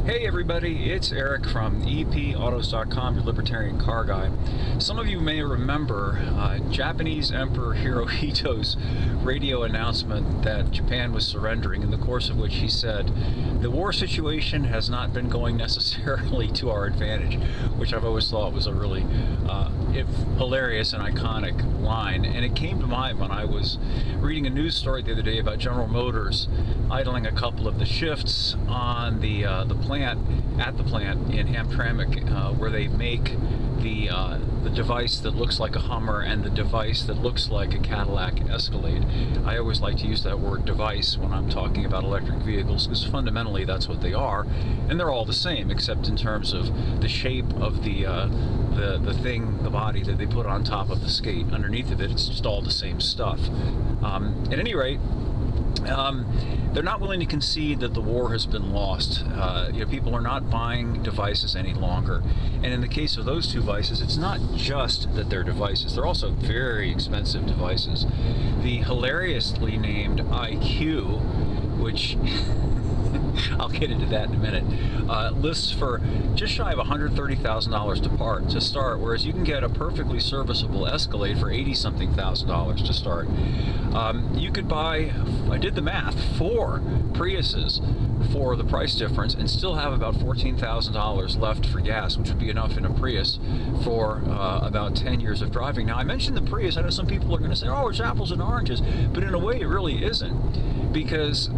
Hey everybody, it's Eric from EPAutos.com, your libertarian car guy. Some of you may remember Japanese Emperor Hirohito's radio announcement that Japan was surrendering, in the course of which he said, the war situation has not been going necessarily to our advantage, which I've always thought was a really hilarious and iconic line. And it came to mind when I was reading a news story the other day about General Motors idling a couple of the shifts on the plant in Hamtramck, where they make the device that looks like a Hummer and the device that looks like a Cadillac Escalade. I always like to use that word device when I'm talking about electric vehicles, because fundamentally that's what they are, and they're all the same except in terms of the shape of the body that they put on top of the skate. Underneath of it, it's just all the same stuff. At any rate, they're not willing to concede that the war has been lost. People are not buying devices any longer. And in the case of those two devices, it's not just that they're devices. They're also very expensive devices. The hilariously named IQ, which I'll get into that in a minute, lists for just shy of $130,000 to start, whereas you can get a perfectly serviceable Escalade for $80-something thousand to start. You could buy, I did the math, 4 Priuses for the price difference and still have about $14,000 left for gas, which would be enough in a Prius for about 10 years of driving. Now, I mentioned the Prius. I know some people are going to say, oh, it's apples and oranges, but in a way it really isn't, because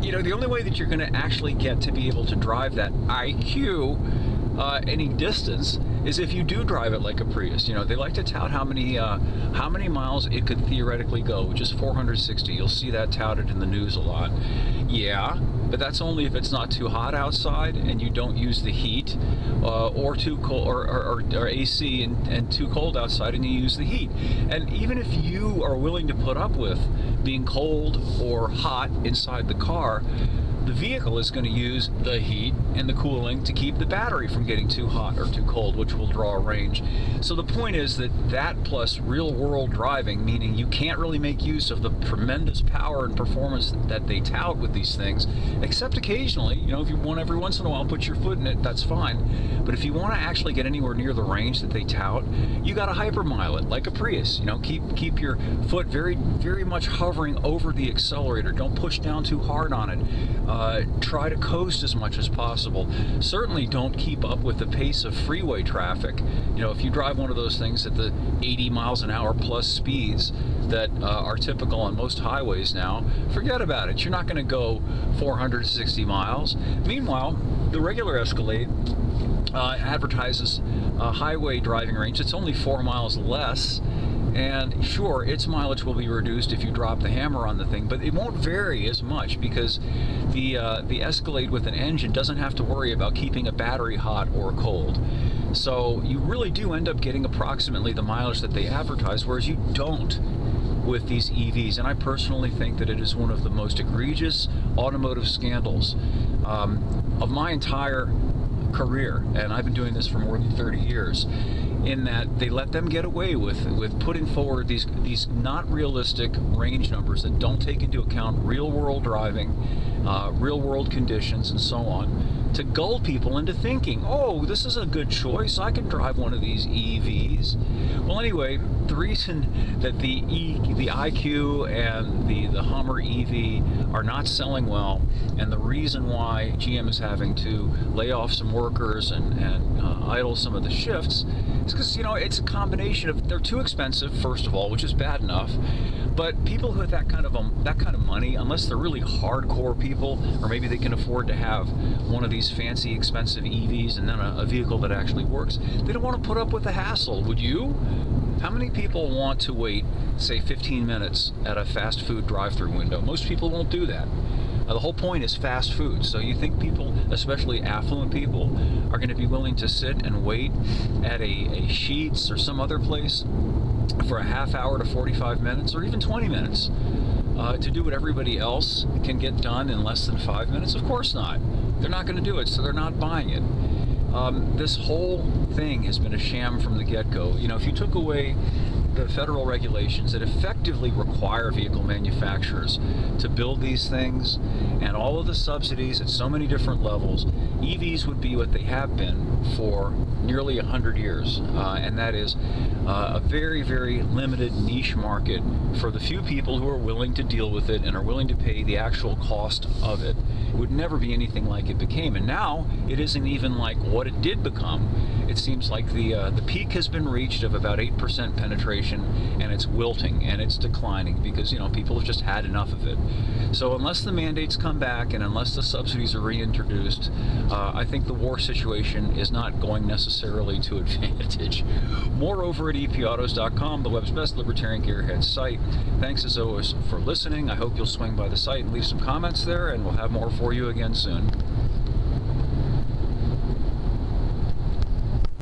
the only way that you're going to actually get to be able to drive that IQ any distance is if you do drive it like a Prius. They like to tout how many miles it could theoretically go, which is 460. You'll see that touted in the news a lot. Yeah, but that's only if it's not too hot outside and you don't use the heat, or too cold, or AC and too cold outside and you use the heat. And even if you are willing to put up with being cold or hot inside the car, the vehicle is going to use the heat and the cooling to keep the battery from getting too hot or too cold, which will draw a range. So the point is that plus real-world driving, meaning you can't really make use of the tremendous power and performance that they tout with these things, except occasionally. If you want every once in a while put your foot in it, that's fine. But if you want to actually get anywhere near the range that they tout, you got to hypermile it like a Prius. Keep your foot very, very much hovering over the accelerator. Don't push down too hard on it. Try to coast as much as possible. Certainly don't keep up with the pace of freeway traffic. If you drive one of those things at the 80 miles an hour plus speeds that are typical on most highways now, forget about it. You're not going to go 460 miles. Meanwhile, the regular Escalade advertises a highway driving range that's only 4 miles less. And sure, its mileage will be reduced if you drop the hammer on the thing, but it won't vary as much because the Escalade with an engine doesn't have to worry about keeping a battery hot or cold. So you really do end up getting approximately the mileage that they advertise, whereas you don't with these EVs. And I personally think that it is one of the most egregious automotive scandals of my entire career, and I've been doing this for more than 30 years, in that they let them get away with putting forward these not realistic range numbers that don't take into account real-world driving, real-world conditions, and so on, to gull people into thinking, oh, this is a good choice, I can drive one of these EVs. Well, anyway, the reason that the IQ and the Hummer EV are not selling well, and the reason why GM is having to lay off some workers and idle some of the shifts, is because it's a combination of, they're too expensive, first of all, which is bad enough. But people who have that kind of money, unless they're really hardcore people, or maybe they can afford to have one of these fancy expensive EVs and then a vehicle that actually works, they don't want to put up with the hassle. Would you? How many people want to wait, say, 15 minutes at a fast food drive-thru window? Most people won't do that. The whole point is fast food. So you think people, especially affluent people, are going to be willing to sit and wait at a Sheetz or some other place for a half hour to 45 minutes or even 20 minutes to do what everybody else can get done in less than 5 minutes? Of course not. They're not going to do it, so they're not buying it. This whole thing has been a sham from the get-go. If you took away the federal regulations that effectively require vehicle manufacturers to build these things, and all of the subsidies at so many different levels, EVs would be what they have been for nearly 100 years. And that is a very, very limited niche market for the few people who are willing to deal with it and are willing to pay the actual cost of it. It would never be anything like it became, and now it isn't even like what it did become. It seems like the peak has been reached of about 8% penetration, and it's wilting and it's declining because, you know, people have just had enough of it. So unless the mandates come back and unless the subsidies are reintroduced, I think the war situation is not going necessarily to advantage. More over at epautos.com, the web's best libertarian gearhead site. Thanks as always for listening. I hope you'll swing by the site and leave some comments there, and we'll have more for you again soon.